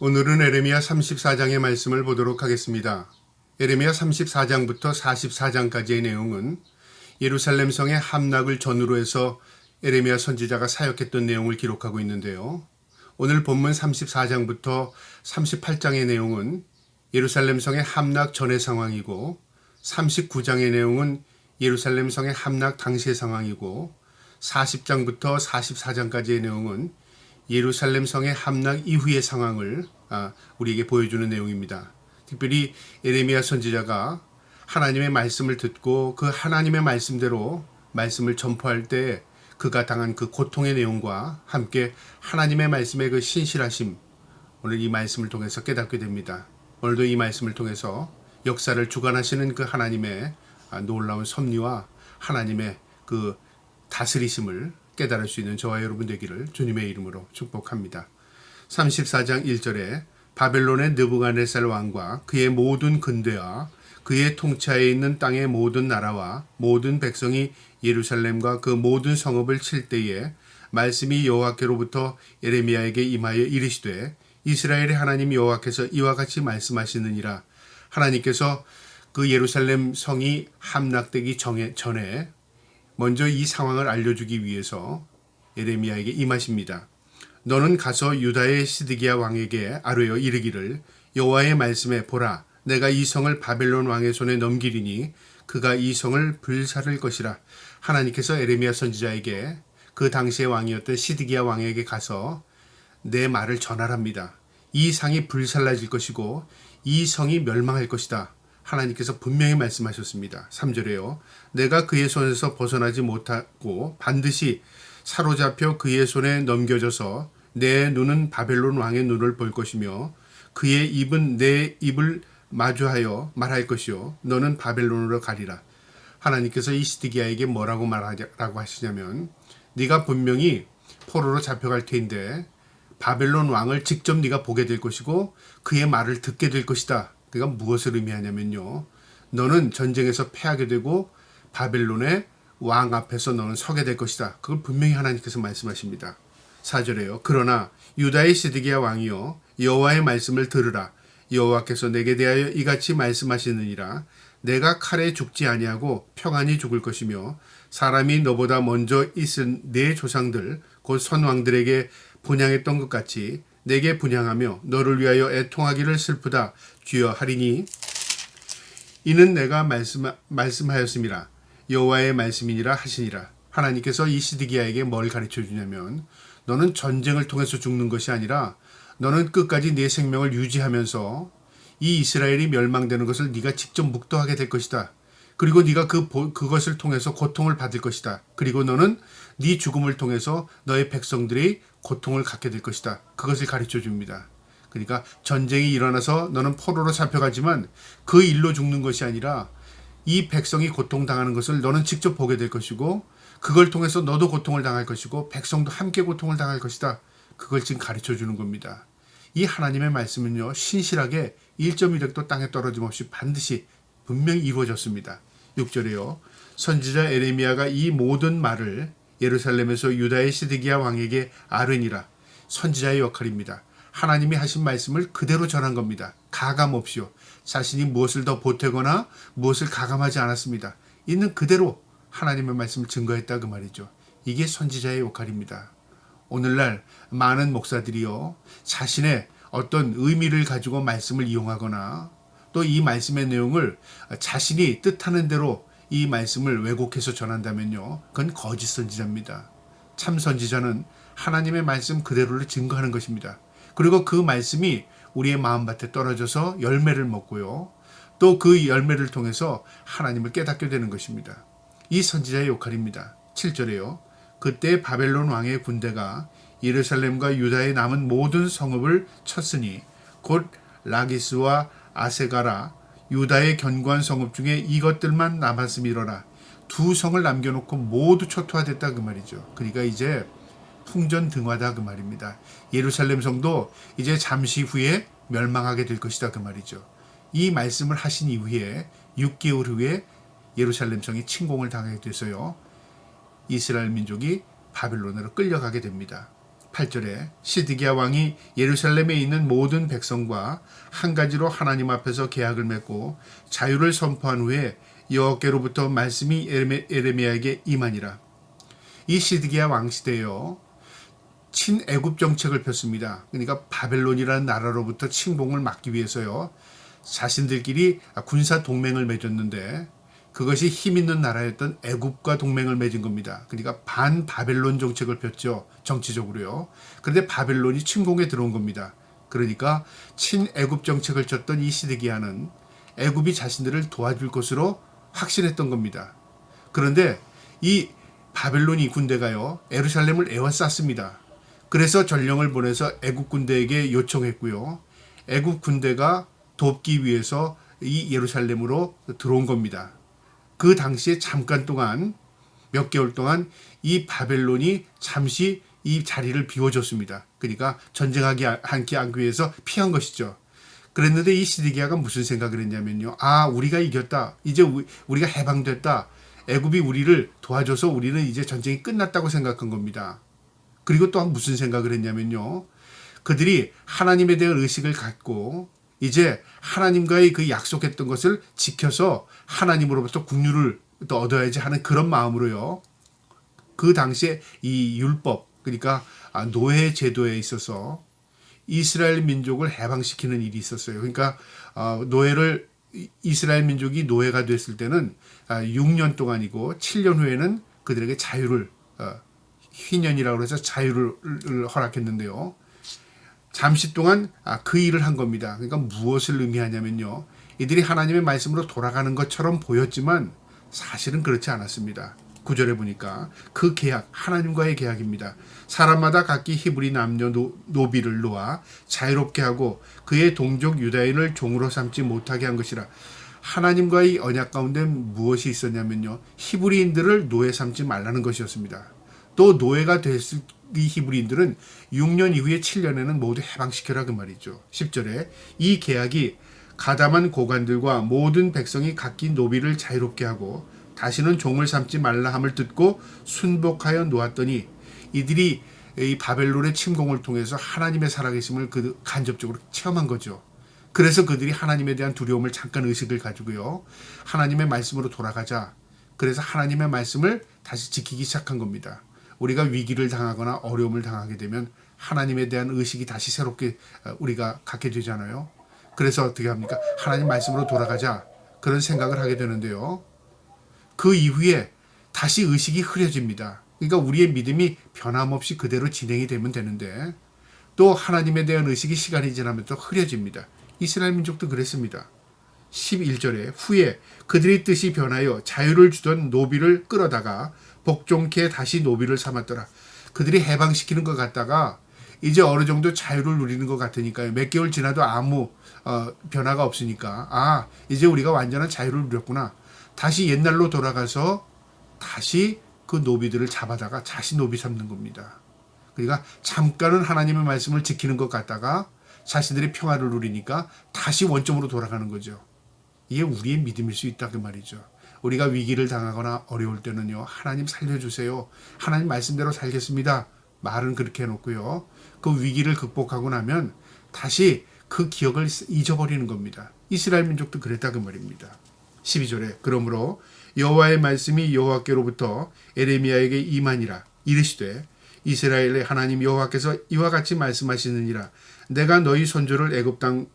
오늘은 에레미야 34장의 말씀을 보도록 하겠습니다. 에레미야 34장부터 44장까지의 내용은 예루살렘 성의 함락을 전후로 해서 에레미야 선지자가 사역했던 내용을 기록하고 있는데요. 오늘 본문 34장부터 38장의 내용은 예루살렘 성의 함락 전의 상황이고 39장의 내용은 예루살렘 성의 함락 당시의 상황이고 40장부터 44장까지의 내용은 예루살렘 성의 함락 이후의 상황을 우리에게 보여주는 내용입니다. 특별히 에레미야 선지자가 하나님의 말씀을 듣고 그 하나님의 말씀대로 말씀을 전파할 때 그가 당한 그 고통의 내용과 함께 하나님의 말씀의 그 신실하심, 오늘 이 말씀을 통해서 깨닫게 됩니다. 오늘도 이 말씀을 통해서 역사를 주관하시는 그 하나님의 놀라운 섭리와 하나님의 그 다스리심을 깨달을 수 있는 저와 여러분 되기를 주님의 이름으로 축복합니다. 34장 1절에 바벨론의 느부갓네살 왕과 그의 모든 근대와 그의 통치하에 있는 땅의 모든 나라와 모든 백성이 예루살렘과 그 모든 성읍을 칠 때에 말씀이 여호와께로부터 에레미야에게 임하여 이르시되 이스라엘의 하나님 여호와께서 이와 같이 말씀하시느니라. 하나님께서 그 예루살렘 성이 함락되기 전에 먼저 이 상황을 알려주기 위해서 에레미야에게 임하십니다. 너는 가서 유다의 시드기야 왕에게 아뢰어 이르기를 여호와의 말씀에 보라 내가 이 성을 바벨론 왕의 손에 넘기리니 그가 이 성을 불사를 것이라. 하나님께서 에레미야 선지자에게 그 당시의 왕이었던 시드기야 왕에게 가서 내 말을 전하랍니다. 이 상이 불살라질 것이고 이 성이 멸망할 것이다. 하나님께서 분명히 말씀하셨습니다. 3절에요. 내가 그의 손에서 벗어나지 못하고 반드시 사로잡혀 그의 손에 넘겨져서 내 눈은 바벨론 왕의 눈을 볼 것이며 그의 입은 내 입을 마주하여 말할 것이요 너는 바벨론으로 가리라. 하나님께서 이 시드기야에게 뭐라고 말하라고 하시냐면 네가 분명히 포로로 잡혀갈 텐데 바벨론 왕을 직접 네가 보게 될 것이고 그의 말을 듣게 될 것이다. 그가 무엇을 의미하냐면요. 너는 전쟁에서 패하게 되고 바벨론의 왕 앞에서 너는 서게 될 것이다. 그걸 분명히 하나님께서 말씀하십니다. 4절에요. 그러나 유다의 시드기야 왕이여 여호와의 말씀을 들으라. 여호와께서 내게 대하여 이같이 말씀하시느니라. 내가 칼에 죽지 아니하고 평안히 죽을 것이며 사람이 너보다 먼저 있은 네 조상들 곧 선왕들에게 분향했던 것 같이 내게 분향하며 너를 위하여 애통하기를 슬프다 주여 하리니 이는 내가 말씀하였음이라. 여호와의 말씀이니라 하시니라. 하나님께서 이 시드기야에게 뭘 가르쳐 주냐면 너는 전쟁을 통해서 죽는 것이 아니라 너는 끝까지 네 생명을 유지하면서 이 이스라엘이 멸망되는 것을 네가 직접 묵도하게 될 것이다. 그리고 네가 그것을 통해서 고통을 받을 것이다. 그리고 너는 네 죽음을 통해서 너의 백성들이 고통을 갖게 될 것이다. 그것을 가르쳐 줍니다. 그러니까 전쟁이 일어나서 너는 포로로 잡혀가지만 그 일로 죽는 것이 아니라 이 백성이 고통당하는 것을 너는 직접 보게 될 것이고 그걸 통해서 너도 고통을 당할 것이고 백성도 함께 고통을 당할 것이다. 그걸 지금 가르쳐 주는 겁니다. 이 하나님의 말씀은요. 신실하게 1.1획도 땅에 떨어짐 없이 반드시 분명히 이루어졌습니다. 6절에요. 선지자 에레미야가 이 모든 말을 예루살렘에서 유다의 시드기야 왕에게 아뢰니라. 선지자의 역할입니다. 하나님이 하신 말씀을 그대로 전한 겁니다. 가감 없이요. 자신이 무엇을 더 보태거나 무엇을 가감하지 않았습니다. 있는 그대로 하나님의 말씀을 증거했다 그 말이죠. 이게 선지자의 역할입니다. 오늘날 많은 목사들이요. 자신의 어떤 의미를 가지고 말씀을 이용하거나 또 이 말씀의 내용을 자신이 뜻하는 대로 이 말씀을 왜곡해서 전한다면요. 그건 거짓 선지자입니다. 참 선지자는 하나님의 말씀 그대로를 증거하는 것입니다. 그리고 그 말씀이 우리의 마음밭에 떨어져서 열매를 먹고요. 또 그 열매를 통해서 하나님을 깨닫게 되는 것입니다. 이 선지자의 역할입니다. 7절에요. 그때 바벨론 왕의 군대가 예루살렘과 유다에 남은 모든 성읍을 쳤으니 곧 라기스와 아세가라 유다의 견고한 성읍 중에 이것들만 남았음이로라. 두 성을 남겨놓고 모두 초토화됐다 그 말이죠. 그러니까 이제 풍전등화다 그 말입니다. 예루살렘 성도 이제 잠시 후에 멸망하게 될 것이다 그 말이죠. 이 말씀을 하신 이후에 6개월 후에 예루살렘 성이 침공을 당하게 돼서요. 이스라엘 민족이 바벨론으로 끌려가게 됩니다. 8절에 시드기야 왕이 예루살렘에 있는 모든 백성과 한 가지로 하나님 앞에서 계약을 맺고 자유를 선포한 후에 여호와께로부터 말씀이 에레미야에게 임하니라. 이 시드기야 왕 시대에요, 친애굽 정책을 폈습니다. 그러니까 바벨론이라는 나라로부터 침공을 막기 위해서요, 자신들끼리 군사 동맹을 맺었는데 그것이 힘 있는 나라였던 애굽과 동맹을 맺은 겁니다. 그러니까 반 바벨론 정책을 폈죠, 정치적으로요. 그런데 바벨론이 침공에 들어온 겁니다. 그러니까 친애굽 정책을 쳤던 이 시드기야는 애굽이 자신들을 도와줄 것으로 확신했던 겁니다. 그런데 이 바벨론이 군대가요, 예루살렘을 에워쌌습니다. 그래서 전령을 보내서 애굽 군대에게 요청했고요, 애굽 군대가 돕기 위해서 이 예루살렘으로 들어온 겁니다. 그 당시에 잠깐 동안, 몇 개월 동안 이 바벨론이 잠시 이 자리를 비워줬습니다. 그러니까 전쟁하기 않기 위해서 피한 것이죠. 그랬는데 이 시드기야가 무슨 생각을 했냐면요, 우리가 이겼다, 이제 우리가 해방됐다, 애굽이 우리를 도와줘서 우리는 이제 전쟁이 끝났다고 생각한 겁니다. 그리고 또한 무슨 생각을 했냐면요, 그들이 하나님에 대한 의식을 갖고 이제 하나님과의 그 약속했던 것을 지켜서 하나님으로부터 국류를 또 얻어야지 하는 그런 마음으로요, 그 당시에 이 율법, 그러니까 노예 제도에 있어서 이스라엘 민족을 해방시키는 일이 있었어요. 그러니까 이스라엘 민족이 노예가 됐을 때는 6년 동안이고 7년 후에는 그들에게 자유를, 희년이라고 해서 자유를 허락했는데요, 잠시 동안 그 일을 한 겁니다. 그러니까 무엇을 의미하냐면요, 이들이 하나님의 말씀으로 돌아가는 것처럼 보였지만 사실은 그렇지 않았습니다. 9절에 보니까 그 계약, 하나님과의 계약입니다. 사람마다 각기 히브리 남녀 노비를 놓아 자유롭게 하고 그의 동족 유다인을 종으로 삼지 못하게 한 것이라. 하나님과의 언약 가운데 무엇이 있었냐면요, 히브리인들을 노예 삼지 말라는 것이었습니다. 또 노예가 됐을 이 히브리인들은 6년 이후에 7년에는 모두 해방시켜라, 그 말이죠. 10절에 이 계약이 가담한 고관들과 모든 백성이 각기 노비를 자유롭게 하고 다시는 종을 삼지 말라 함을 듣고 순복하여 놓았더니 이들이 이 바벨론의 침공을 통해서 하나님의 살아계심을 간접적으로 체험한 거죠. 그래서 그들이 하나님에 대한 두려움을 잠깐 의식을 가지고요, 하나님의 말씀으로 돌아가자. 그래서 하나님의 말씀을 다시 지키기 시작한 겁니다. 우리가 위기를 당하거나 어려움을 당하게 되면 하나님에 대한 의식이 다시 새롭게 우리가 갖게 되잖아요. 그래서 어떻게 합니까? 하나님 말씀으로 돌아가자, 그런 생각을 하게 되는데요, 그 이후에 다시 의식이 흐려집니다. 그러니까 우리의 믿음이 변함없이 그대로 진행이 되면 되는데 또 하나님에 대한 의식이 시간이 지나면 또 흐려집니다. 이스라엘 민족도 그랬습니다. 11절에 후에 그들의 뜻이 변하여 자유를 주던 노비를 끌어다가 복종케 다시 노비를 삼았더라. 그들이 해방시키는 것 같다가 이제 어느 정도 자유를 누리는 것 같으니까요, 몇 개월 지나도 아무 변화가 없으니까 이제 우리가 완전한 자유를 누렸구나. 다시 옛날로 돌아가서 다시 그 노비들을 잡아다가 다시 노비 삼는 겁니다. 그러니까 잠깐은 하나님의 말씀을 지키는 것 같다가 자신들의 평화를 누리니까 다시 원점으로 돌아가는 거죠. 이게 우리의 믿음일 수 있다, 그 말이죠. 우리가 위기를 당하거나 어려울 때는요, 하나님 살려주세요, 하나님 말씀대로 살겠습니다, 말은 그렇게 해놓고요, 그 위기를 극복하고 나면 다시 그 기억을 잊어버리는 겁니다. 이스라엘 민족도 그랬다, 그 말입니다. 12절에 그러므로 여호와의 말씀이 여호와께로부터 에레미야에게 임하니라. 이르시되 이스라엘의 하나님 여호와께서 이와 같이 말씀하시느니라. 내가 너희 선조를 애굽 땅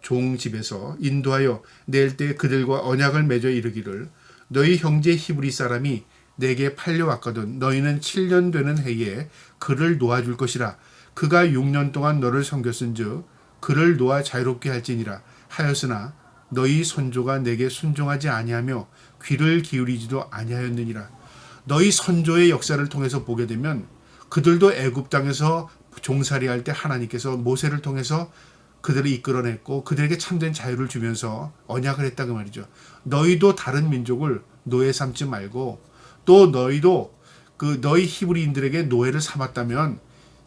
종 집에서 인도하여 낼 때 그들과 언약을 맺어 이르기를 너희 형제 히브리 사람이 내게 팔려왔거든 너희는 7년 되는 해에 그를 놓아줄 것이라. 그가 6년 동안 너를 섬겼은즉 그를 놓아 자유롭게 할지니라 하였으나 너희 선조가 내게 순종하지 아니하며 귀를 기울이지도 아니하였느니라. 너희 선조의 역사를 통해서 보게 되면 그들도 애굽 땅에서 종살이할 때 하나님께서 모세를 통해서 그들을 이끌어냈고 그들에게 참된 자유를 주면서 언약을 했다, 그 말이죠. 너희도 다른 민족을 노예 삼지 말고 또 너희도 너희 히브리인들에게 노예를 삼았다면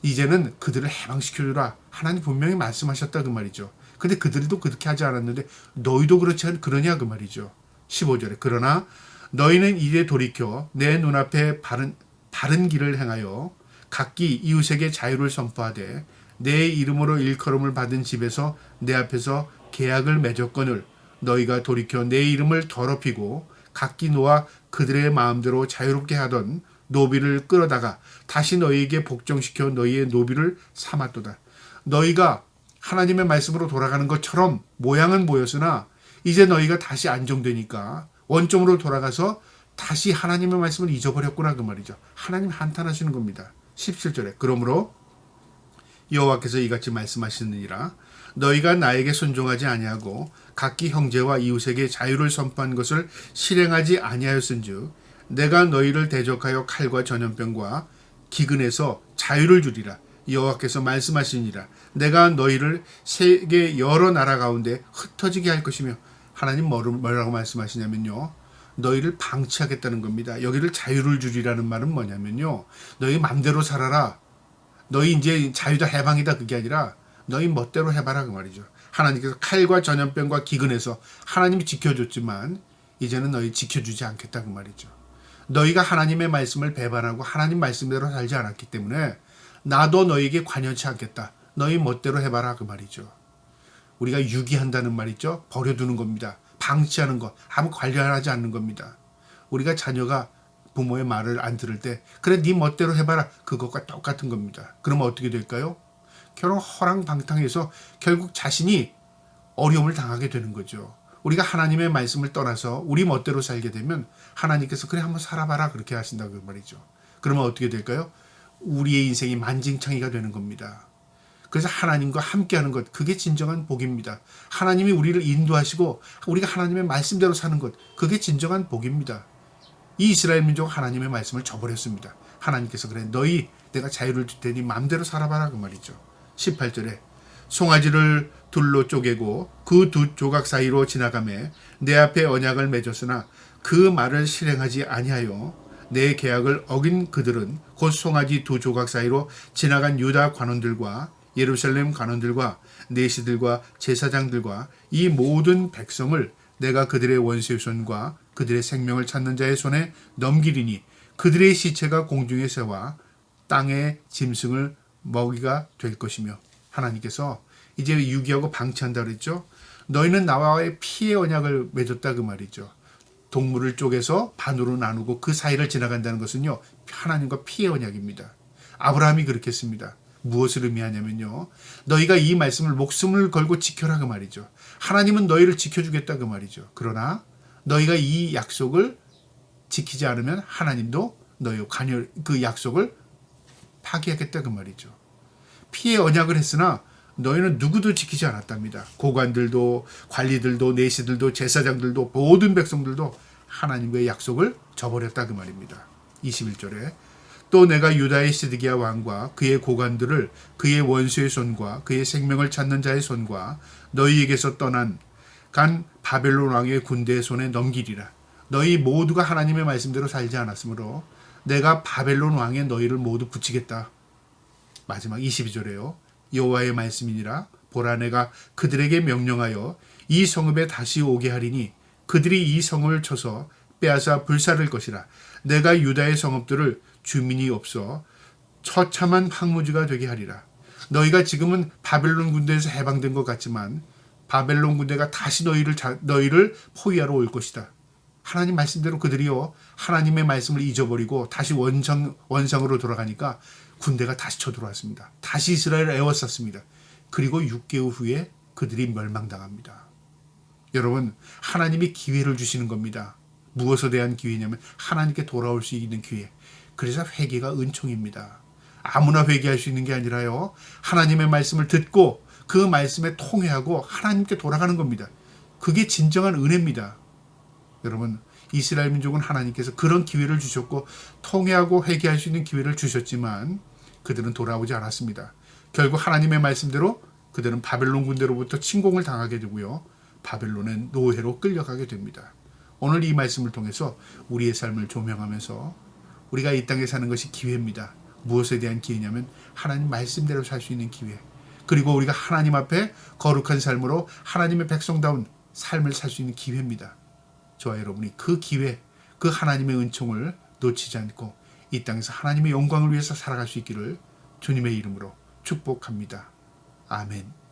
이제는 그들을 해방시켜주라. 하나님 분명히 말씀하셨다, 그 말이죠. 근데 그들도 그렇게 하지 않았는데 너희도 그러냐, 그 말이죠. 15절에 그러나 너희는 이제 돌이켜 내 눈앞에 바른 길을 행하여 각기 이웃에게 자유를 선포하되 내 이름으로 일컬음을 받은 집에서 내 앞에서 계약을 맺었거늘 너희가 돌이켜 내 이름을 더럽히고 각기 놓아 그들의 마음대로 자유롭게 하던 노비를 끌어다가 다시 너희에게 복종시켜 너희의 노비를 삼았도다. 너희가 하나님의 말씀으로 돌아가는 것처럼 모양은 보였으나 이제 너희가 다시 안정되니까 원점으로 돌아가서 다시 하나님의 말씀을 잊어버렸구나 그 말이죠. 하나님 한탄하시는 겁니다. 17절에 그러므로 여호와께서 이같이 말씀하시느니라 너희가 나에게 순종하지 아니하고 각기 형제와 이웃에게 자유를 선포한 것을 실행하지 아니하였은즉 내가 너희를 대적하여 칼과 전염병과 기근에서 자유를 주리라. 여호와께서 말씀하시니라. 내가 너희를 세계 여러 나라 가운데 흩어지게 할 것이며 하나님 뭐라고 말씀하시냐면요. 너희를 방치하겠다는 겁니다. 여기를 자유를 주리라는 말은 뭐냐면요. 너희 맘대로 살아라. 너희 이제 자유다 해방이다 그게 아니라 너희 멋대로 해봐라 그 말이죠. 하나님께서 칼과 전염병과 기근에서 하나님이 지켜줬지만 이제는 너희 지켜주지 않겠다 그 말이죠. 너희가 하나님의 말씀을 배반하고 하나님 말씀대로 살지 않았기 때문에 나도 너희에게 관여치 않겠다. 너희 멋대로 해봐라 그 말이죠. 우리가 유기한다는 말이죠. 버려두는 겁니다. 방치하는 것, 아무 관련하지 않는 겁니다. 우리가 자녀가 부모의 말을 안 들을 때 그래 네 멋대로 해봐라 그것과 똑같은 겁니다. 그러면 어떻게 될까요? 결혼 허랑방탕해서 결국 자신이 어려움을 당하게 되는 거죠. 우리가 하나님의 말씀을 떠나서 우리 멋대로 살게 되면 하나님께서 그래 한번 살아봐라 그렇게 하신다고 말이죠. 그러면 어떻게 될까요? 우리의 인생이 만진창이가 되는 겁니다. 그래서 하나님과 함께하는 것 그게 진정한 복입니다. 하나님이 우리를 인도하시고 우리가 하나님의 말씀대로 사는 것 그게 진정한 복입니다. 이 이스라엘 민족 하나님의 말씀을 저버렸습니다. 하나님께서 그래 너희 내가 자유를 줄 테니 마음대로 살아봐라 그 말이죠. 18절에 송아지를 둘로 쪼개고 그 두 조각 사이로 지나가매 내 앞에 언약을 맺었으나 그 말을 실행하지 아니하여 내 계약을 어긴 그들은 곧 송아지 두 조각 사이로 지나간 유다 관원들과 예루살렘 관원들과 내시들과 제사장들과 이 모든 백성을 내가 그들의 원수의 손과 그들의 생명을 찾는 자의 손에 넘기리니 그들의 시체가 공중에 새와 땅의 짐승을 먹이가 될 것이며 하나님께서 이제 유기하고 방치한다 그랬죠. 너희는 나와의 피의 언약을 맺었다 그 말이죠. 동물을 쪼개서 반으로 나누고 그 사이를 지나간다는 것은요. 하나님과 피의 언약입니다. 아브라함이 그렇게 했습니다. 무엇을 의미하냐면요. 너희가 이 말씀을 목숨을 걸고 지켜라 그 말이죠. 하나님은 너희를 지켜주겠다 그 말이죠. 그러나 너희가 이 약속을 지키지 않으면 하나님도 너희 그 약속을 파기하겠다 그 말이죠. 피의 언약을 했으나 너희는 누구도 지키지 않았답니다. 고관들도 관리들도 내시들도 제사장들도 모든 백성들도 하나님과의 약속을 저버렸다 그 말입니다. 21절에 또 내가 유다의 시드기야 왕과 그의 고관들을 그의 원수의 손과 그의 생명을 찾는 자의 손과 너희에게서 떠난 간 바벨론 왕의 군대의 손에 넘기리라. 너희 모두가 하나님의 말씀대로 살지 않았으므로 내가 바벨론 왕에 너희를 모두 붙이겠다. 마지막 22절에요. 여호와의 말씀이니라 보라 내가 그들에게 명령하여 이 성읍에 다시 오게 하리니 그들이 이 성을 쳐서 빼앗아 불사를 것이라. 내가 유다의 성읍들을 주민이 없어 처참한 황무지가 되게 하리라. 너희가 지금은 바벨론 군대에서 해방된 것 같지만 바벨론 군대가 다시 너희를 포위하러 올 것이다. 하나님 말씀대로 그들이요 하나님의 말씀을 잊어버리고 다시 원상으로 돌아가니까 군대가 다시 쳐들어왔습니다. 다시 이스라엘을 에워쌌습니다. 그리고 6개월 후에 그들이 멸망당합니다. 여러분 하나님이 기회를 주시는 겁니다. 무엇에 대한 기회냐면 하나님께 돌아올 수 있는 기회. 그래서 회개가 은총입니다. 아무나 회개할 수 있는 게 아니라요. 하나님의 말씀을 듣고 그 말씀에 통회하고 하나님께 돌아가는 겁니다. 그게 진정한 은혜입니다. 여러분 이스라엘 민족은 하나님께서 그런 기회를 주셨고 통회하고 회개할 수 있는 기회를 주셨지만 그들은 돌아오지 않았습니다. 결국 하나님의 말씀대로 그들은 바벨론 군대로부터 침공을 당하게 되고요. 바벨론의 노예로 끌려가게 됩니다. 오늘 이 말씀을 통해서 우리의 삶을 조명하면서 우리가 이 땅에 사는 것이 기회입니다. 무엇에 대한 기회냐면 하나님 말씀대로 살 수 있는 기회. 그리고 우리가 하나님 앞에 거룩한 삶으로 하나님의 백성다운 삶을 살 수 있는 기회입니다. 저와 여러분이 그 기회, 그 하나님의 은총을 놓치지 않고 이 땅에서 하나님의 영광을 위해서 살아갈 수 있기를 주님의 이름으로 축복합니다. 아멘.